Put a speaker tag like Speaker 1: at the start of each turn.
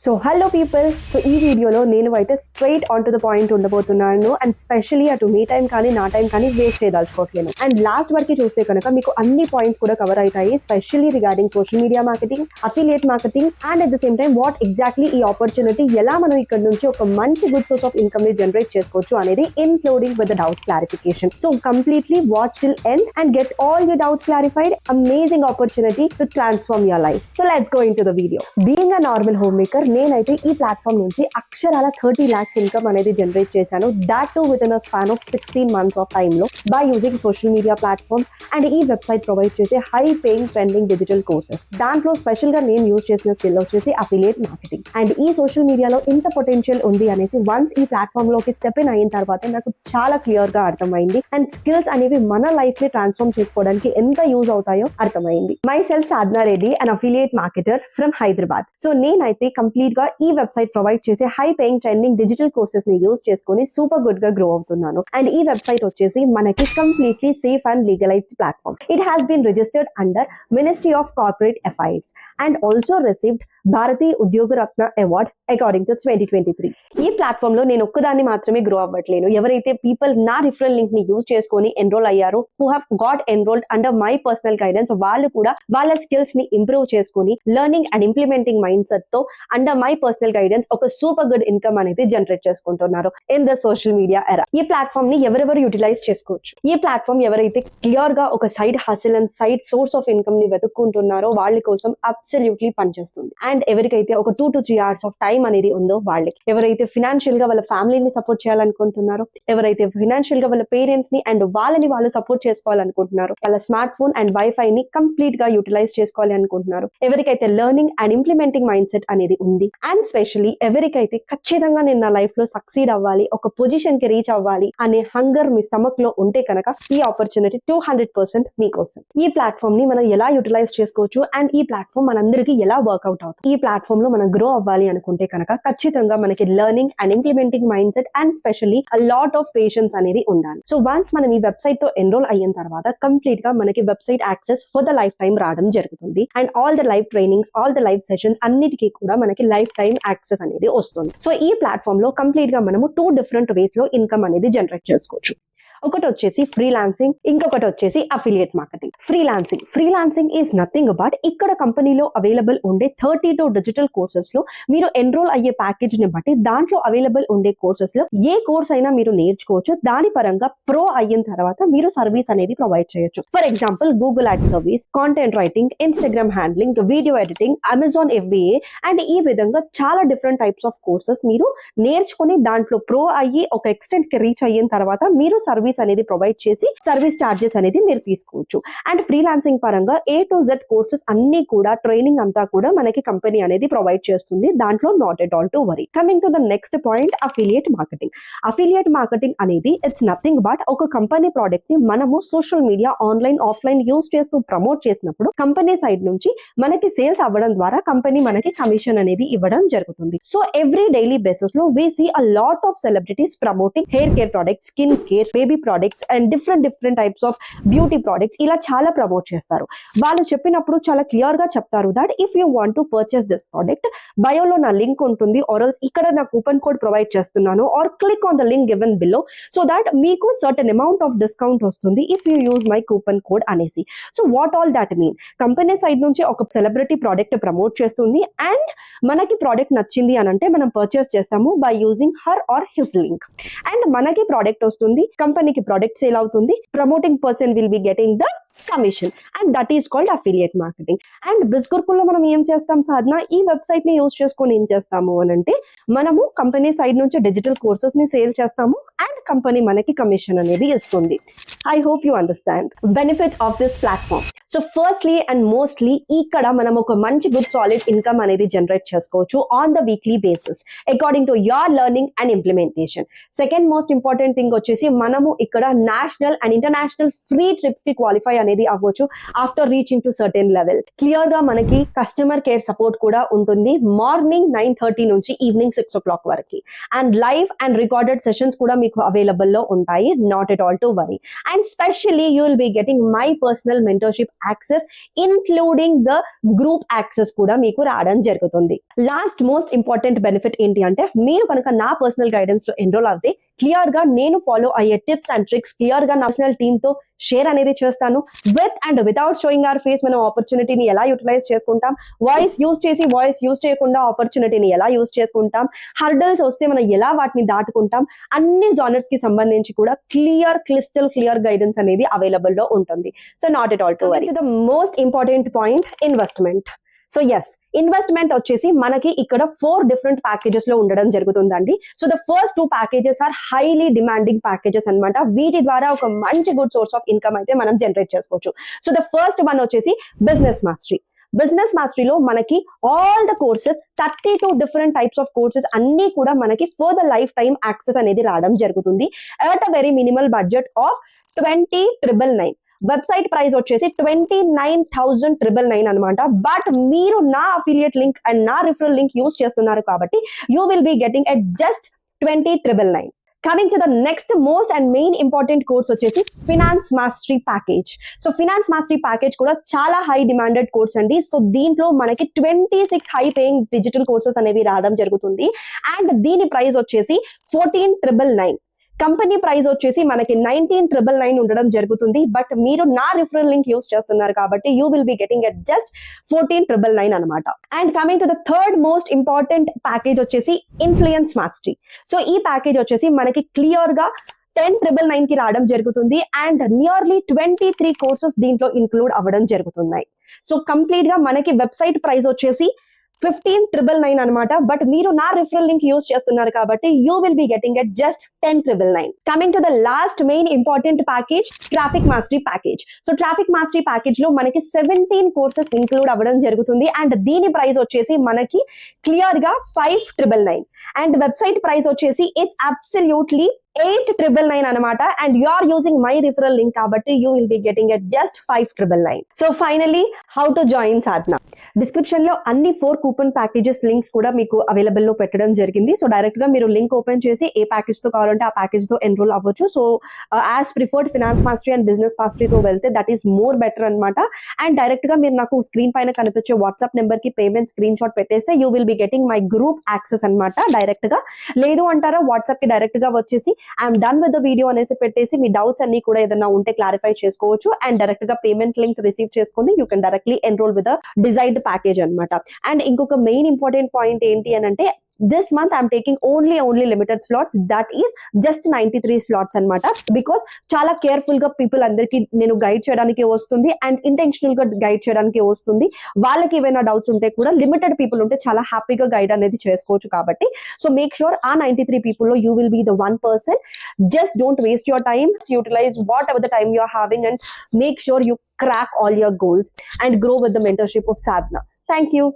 Speaker 1: So hello people, so ఈ వీడియోలో నేను అయితే straight on to the point ఉండబోతున్నాను. అండ్ స్పెషలీ అటు మీ టైం కానీ నా టైం కానీ వేస్ట్ చేయదలుచుకోవట్లేను. అండ్ లాస్ట్ వరకు చూస్తే కనుక మీకు అన్ని పాయింట్స్ కూడా కవర్ అవుతాయి, specially regarding social media marketing, affiliate marketing and at the same time what exactly ఈ ఆపర్చునిటీ ఎలా మనం ఇక్కడ నుంచి ఒక మంచి గుడ్ సోర్స్ ఆఫ్ ఇన్కమ్ ని జనరేట్ చేసుకోవచ్చు అనేది, including with the doubts clarification. So completely watch till end and get all your doubts clarified. Amazing opportunity to transform your life. So let's go into the video. Being a normal homemaker, నేనైతే ఈ platform నుంచి అక్షరాల 30 lakhs income అనేది generate చేశాను. That too with in a span of 16 months of time లో by using social media platforms and ఈ website provide చేసే high paying trending digital courses. దాంట్లో స్పెషల్ గా నేను యూజ్ చేసిన స్కిల్ వచ్చేసి అఫిలియేట్ మార్కెటింగ్. అండ్ ఈ సోషల్ మీడియాలో ఇంత పొటెన్షియల్ ఉంది అనేసి వన్స్ ఈ ప్లాట్ఫామ్ లోకి స్టెప్ ఇన్ అయిన తర్వాత నాకు చాలా క్లియర్ గా అర్థమైంది. అండ్ స్కిల్స్ అనేవి మన లైఫ్ ని ట్రాన్స్ఫార్మ్ చేసుకోవడానికి ఎంత యూజ్ అవుతాయో అర్థమైంది. Myself Sadhana Reddy, and affiliate marketer from Hyderabad. So నేనైతే కంప్లీట్ గా ఈ వెబ్సైట్ ప్రొవైడ్ చేసే high paying trending digital courses ని యూజ్ చేసుకుని సూపర్ గుడ్ గా గ్రో అవుతున్నాను. అండ్ ఈ వెబ్సైట్ వచ్చేసి మనకి completely safe and legalized platform. It has been registered under ministry of corporate affairs and also received Bharatiya Udyoga Ratna award according to 2023. ఈ platform లో నేను ఒక్కదాన్ని మాత్రమే గ్రో అవ్వట్లేను. ఎవరైతే పీపుల్ నా రిఫరల్ లింక్ ని యూజ్ చేసుకొని ఎన్రోల్ అయ్యారో, who have got enrolled under my personal guidance, వాళ్ళు కూడా వాళ్ళ స్కిల్స్ ని ఇంప్రూవ్ చేసుకుని learning and implementing mind set తో అండర్ మై పర్సనల్ గైడెన్స్ ఒక సూపర్ గుడ్ ఇన్కమ్ అనేది జనరేట్ చేసుకుంటున్నారు ఇన్ ద సోషల్ మీడియా ఎరా. ఈ ప్లాట్ఫామ్ ని ఎవరెవరు యూటిలైజ్ చేసుకోవచ్చు. ఈ ప్లాట్ఫామ్ ఎవరైతే క్లియర్ గా ఒక side hustle and side source of income ని వెతుక్కుంటున్నారో వాళ్ళ కోసం అబ్సల్యూట్లీ పనిచేస్తుంది. అండ్ ఎవరికైతే ఒక 2 to 3 hours ఆఫ్ టైం అనేది ఉందో వాళ్ళకి, ఎవరైతే ఫినాన్షియల్ గా వాళ్ళ ఫ్యామిలీని సపోర్ట్ చేయాలనుకుంటున్నారో, ఎవరైతే ఫినాన్షియల్ గా వాళ్ళ పేరెంట్స్ ని అండ్ వాళ్ళని వాళ్ళు సపోర్ట్ చేసుకోవాలనుకుంటున్నారో, వాళ్ళ స్మార్ట్ ఫోన్ అండ్ వైఫై ని కంప్లీట్ గా యూటిలైజ్ చేసుకోవాలి అనుకుంటున్నారు, ఎవరికైతే learning and implementing mind set అనేది ఉంది, అండ్ స్పెషల్లీ ఎవరికైతే ఖచ్చితంగా నేను నా లైఫ్ లో సక్సీడ్ అవ్వాలి, ఒక పొజిషన్ కి రీచ్ అవ్వాలి అనే హంగర్ మీ స్టమక్ లో ఉంటే కనుక ఈ ఆపర్చునిటీ 200% మీకోసం. ఈ ప్లాట్ఫామ్ ని మనం ఎలా యూటిలైజ్ చేసుకోవచ్చు అండ్ ఈ ప్లాట్ఫామ్ మనందరికీ ఎలా వర్క్అవుట్ అవుతుంది. ఈ ప్లాట్ఫామ్ లో మనం గ్రో అవ్వాలి అనుకుంటే కనుక ఖచ్చితంగా మనకి learning and implementing mind set and specially a lot of patience అనేది ఉండాలి. సో వన్స్ మనం ఈ వెబ్సైట్ తో ఎన్రోల్ అయిన తర్వాత కంప్లీట్ గా మనకి website access for the life time రావడం జరుగుతుంది. And all the live trainings, all the live sessions అన్నిటికీ కూడా మనకి లైఫ్ టైం యాక్సెస్ అనేది వస్తుంది. సో ఈ ప్లాట్ఫామ్ లో కంప్లీట్ గా మనము 2 different ways లో ఇన్కమ్ అనేది జనరేట్ చేసుకోవచ్చు. ఒకటి వచ్చేసి ఫ్రీలాన్సింగ్, ఇంకొకటి వచ్చేసి affiliate marketing. Freelancing is nothing but ఇక్కడ కంపెనీలో అవైలబుల్ ఉండే 32 డిజిటల్ కోర్సెస్ లో మీరు ఎన్రోల్ అయ్యే ప్యాకేజ్ ని బట్టి దాంట్లో అవైలబుల్ ఉండే కోర్సెస్ లో ఏ కోర్స్ అయినా మీరు నేర్చుకోవచ్చు. దాని పరంగా ప్రో అయిన తర్వాత మీరు సర్వీస్ అనేది ప్రొవైడ్ చేయొచ్చు. For example Google add service, content writing, Instagram handling, video editing, Amazon FBA and ఈ విధంగా చాలా డిఫరెంట్ టైప్స్ ఆఫ్ కోర్సెస్ మీరు నేర్చుకుని దాంట్లో ప్రో అయ్యి ఒక ఎక్స్టెంట్ కి రీచ్ అయిన తర్వాత మీరు సర్వీస్ అనేది ప్రొవైడ్ చేసి సర్వీస్ చార్జెస్ అనేది మీరు తీసుకోవచ్చు. అండ్ ఫ్రీలాన్సింగ్ పరంగా A to Z కోర్సెస్ అన్ని కూడా, ట్రైనింగ్ అంతా కూడా మనకి కంపెనీ అనేది ప్రొవైడ్ చేస్తుంది. దాంట్లో not at all to worry. Coming to the next point, affiliate marketing అనేది ఇట్స్ నథింగ్ బట్ ఒక కంపెనీ ప్రోడక్ట్ ని మనము social media, online, offline use చేస్తూ ప్రమోట్ చేసినప్పుడు కంపెనీ సైడ్ నుంచి మనకి సేల్స్ అవ్వడం ద్వారా కంపెనీ మనకి కమిషన్ అనేది ఇవ్వడం జరుగుతుంది. సో ఎవ్రీ డైలీ బేసిస్ లో we see a lot of celebrities promoting hair care products, skin care, baby products and different types of beauty products. ఇలా చాలా ప్రమోట్ చేస్తారు. వాళ్ళు చెప్పినప్పుడు చాలా క్లియర్ గా చెప్తారు that if you want to purchase this product, బయోలో నా లింక్ ఉంటుంది, ఆర్ఎల్స్ ఇక్కడ నా కూపన్ కోడ్ ప్రొవైడ్ చేస్తున్నాను, or click on the link given below so that మీకు సర్టెన్ అమౌంట్ ఆఫ్ డిస్కౌంట్ వస్తుంది if you use my coupon code అనేసి. So what all that mean, company side నుంచి ఒక సెలబ్రిటీ ప్రోడక్ట్ ప్రమోట్ చేస్తుంది and మనకి product నచ్చింది అని అంటే మనం పర్చేస్ చేస్తాము by using her are his link. And మనకి ప్రోడక్ట్ వస్తుంది, కంపెనీకి ప్రోడక్ట్ సేల్ అవుతుంది, promoting person will be getting the commission and that is called affiliate marketing. And బిస్గుర్కుల్లో మనం ఏం చేస్తాం సాధన, ఈ వెబ్సైట్ ని యూజ్ చేసుకొని ఏం చేస్తాము అని అంటే మనము కంపెనీ సైడ్ నుంచి డిజిటల్ కోర్సెస్ ని సేల్ చేస్తాము అండ్ కంపెనీ మనకి కమిషన్ అనేది ఇస్తుంది. I hope you understand benefits of this platform. So firstly and mostly ఇక్కడ మనం ఒక మంచి గుడ్ సాలిడ్ ఇన్కమ్ అనేది జనరేట్ చేసుకోవచ్చు on the weekly basis according to your learning and implementation. Second most important thing వచ్చేసి మనము ఇక్కడ national and international free trips కి క్వాలిఫై అనేది అవ్వచ్చు after reaching to certain level. Clear గా మనకి కస్టమర్ కేర్ సపోర్ట్ కూడా ఉంటుంది మార్నింగ్ 9:30 నుంచి ఈవినింగ్ 6 o'clock వరకు. And live and recorded sessions కూడా మీకు అవైలబుల్ లో ఉంటాయి. Not at all to worry. And specially you will be getting my personal mentorship access including the group access కూడా మీకు రావడం జరుగుతుంది. లాస్ట్ మోస్ట్ ఇంపార్టెంట్ బెనిఫిట్ ఏంటి అంటే మీరు కనుక నా పర్సనల్ గైడెన్స్ లో ఎన్రోల్ అవుతే క్లియర్ గా నేను ఫాలో అయ్యే టిప్స్ అండ్ ట్రిక్స్ క్లియర్ గా నా పర్సనల్ టీమ్ తో షేర్ అనేది చేస్తాను. With and without showing our face మనం ఆపర్చునిటీని ఎలా యూటిలైజ్ చేసుకుంటాం, వాయిస్ యూజ్ చేసి వాయిస్ యూజ్ చేయకుండా ఆపర్చునిటీని ఎలా యూజ్ చేసుకుంటాం, హర్డల్స్ వస్తే మనం ఎలా వాటిని దాటుకుంటాం, అన్ని జానర్స్ కి సంబంధించి కూడా క్రిస్టల్ క్లియర్ గైడెన్స్ అనేది అవైలబుల్ లో ఉంటుంది. So not at all to worry. The most important point, investment. So yes, investment వచ్చేసి మనకి ఇక్కడ 4 డిఫరెంట్ ప్యాకేజెస్ లో ఉండడం జరుగుతుందండి. So the first 2 packages are highly demanding packages అన్నమాట. వీటి ద్వారా ఒక మంచి గుడ్ సోర్స్ ఆఫ్ ఇన్కమ్ అయితే మనం జనరేట్ చేసుకోవచ్చు. సో ద ఫస్ట్ వన్ వచ్చేసి బిజినెస్ మాస్టరీ. బిజినెస్ మాస్టరీలో మనకి all the courses 32 different types of courses అన్ని కూడా మనకి for the life time access అనేది రావడం జరుగుతుంది at a very minimal budget of 20,999. Website price వచ్చేసి 29,999 అనమాట. బట్ మీరు నా అఫిలియేట్ లింక్ అండ్ నా రిఫరల్ లింక్ యూజ్ చేస్తున్నారు కాబట్టి you will be getting at just 20,999. Coming to the next most and main important course వచ్చేసి finance mastery package. So finance mastery package కూడా చాలా హై డిమాండెడ్ కోర్స్ అండి. So దీంట్లో మనకి 26 high paying digital courses అనేవి రావడం జరుగుతుంది. అండ్ దీని ప్రైస్ వచ్చేసి 14,999. కంపెనీ ప్రైస్ వచ్చేసి మనకి 19,999 ఉండడం జరుగుతుంది. బట్ మీరు నా రిఫరల్ లింక్ యూజ్ చేస్తున్నారు కాబట్టి you will be getting at just 14,999 అనమాట. And coming to the third most important package వచ్చేసి ఇన్ఫ్లుయెన్స్ మాస్టరీ. సో ఈ ప్యాకేజ్ వచ్చేసి మనకి క్లియర్ గా 10,999 కి రావడం జరుగుతుంది. అండ్ నియర్లీ 23 కోర్సెస్ దీంట్లో ఇన్క్లూడ్ అవ్వడం జరుగుతున్నాయి. సో కంప్లీట్ గా మనకి వెబ్సైట్ ప్రైస్ వచ్చేసి 15,999 అనమాట. బట్ మీరు నా రిఫరల్ లింక్ యూజ్ చేస్తున్నారు కాబట్టి you will be getting at just 10,999. Coming to the last main important package, traffic mastery package. So traffic mastery package లో మనకి 17 కోర్సెస్ ఇన్క్లూడ్ అవ్వడం జరుగుతుంది. అండ్ దీని ప్రైస్ వచ్చేసి మనకి క్లియర్ గా 5,999. అండ్ వెబ్సైట్ ప్రైస్ వచ్చేసి ఇట్స్ అబ్సల్యూట్లీ 8,999 అనమాట. And you are using my referral link కాబట్టి you will be getting at just 5,999. So finally how to join Sadhana. Description లో అన్ని 4 కూపన్ ప్యాకేజెస్ లింక్స్ కూడా మీకు అవైలబుల్ లో పెట్టడం జరిగింది. సో డైరెక్ట్ గా మీరు లింక్ ఓపెన్ చేసి ఏ ప్యాకేజ్ తో కావాలంటే ఆ ప్యాకేజ్ తో ఎన్రోల్ అవ్వచ్చు. So as preferred finance mastery and business mastery తో వెళ్తే దట్ ఈస్ మోర్ బెటర్ అనమాట. అండ్ డైరెక్ట్ గా మీరు నాకు స్క్రీన్ పైన కనిపించే వాట్సాప్ నెంబర్ కి పేమెంట్ స్క్రీన్ షాట్ పెట్టేస్తే you will be getting my group access అనమాట డైరెక్ట్ గా. లేదు అంటారా వాట్సాప్ కి డైరెక్ట్ గా వచ్చేసి I'm done with the video అనేసి పెట్టేసి మీ డౌట్స్ అన్ని కూడా ఏదైనా ఉంటే క్లారిఫై చేసుకోవచ్చు. అండ్ డైరెక్ట్ గా పేమెంట్ లింక్ రిసీవ్ చేసుకొని you can directly enrol with desired package అనమాట. అండ్ ఇంకొక మెయిన్ ఇంపార్టెంట్ పాయింట్ ఏంటి అని అంటే this month I'm taking only limited slots, that is just 93 slots అన్నమాట. బికాస్ చాలా కేర్ఫుల్ గా పీపుల్ అందరికి నేను గైడ్ చేయడానికి వస్తుంది అండ్ ఇంటెన్షనల్ గా గైడ్ చేయడానికి వస్తుంది. వాళ్ళకి ఏమైనా డౌట్స్ ఉంటే కూడా లిమిటెడ్ పీపుల్ ఉంటే చాలా హ్యాపీగా గైడ్ అనేది చేసుకోవచ్చు కాబట్టి సో మేక్ షూర్ ఆ 93 పీపుల్ లో you will be the 1%. Just don't waste your time, utilize whatever the time you are having and make sure you crack all your goals and grow with the mentorship of Sadhana. Thank you.